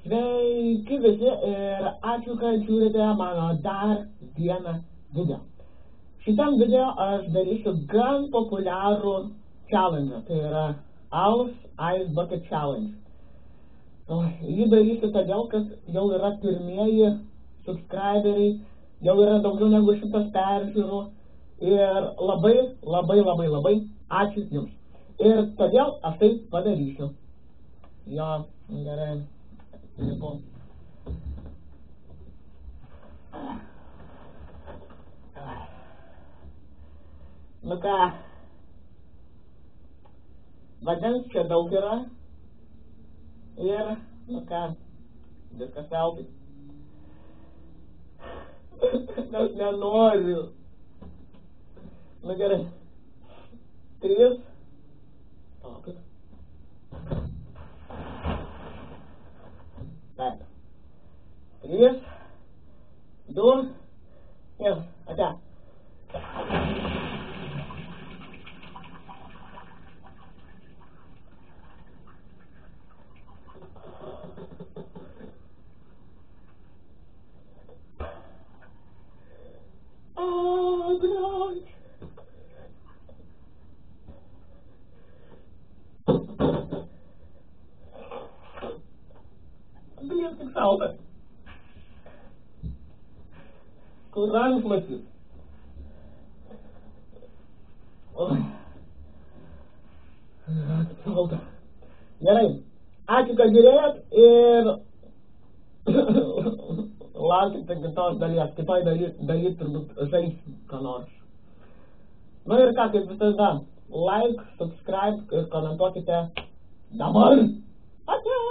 Sveiki visi ir ačiū, kad žiūrite mano dar vieną video. Šitam video aš darysiu gan populiarų challenge, tai yra Al's Ice Bucket Challenge. Jį darysiu todėl, kad jau yra pirmieji subscriberiai, jau yra daugiau negu 100 peržiūrų ir labai ačiū jums. Ir todėl aš tai padarysiu. Jo, gerai. Lipu. Nu ką, vandens čia daug yra ir, nu ką, viskas veltui. Aš nenoriu. Nu gerai. 3. Palaukit. Taip. 3, 2, 1, ate. Блядь. Блин, как салто. Куда не хватит? Ой. Салто. Gerai. Ačiū, kad žiūrėjot ir laukite kitos dalies. Kitoj daly turbūt žais ką nors. Nu ir ką, kaip visada, like, subscribe ir komentuokite dabar. Ačiū.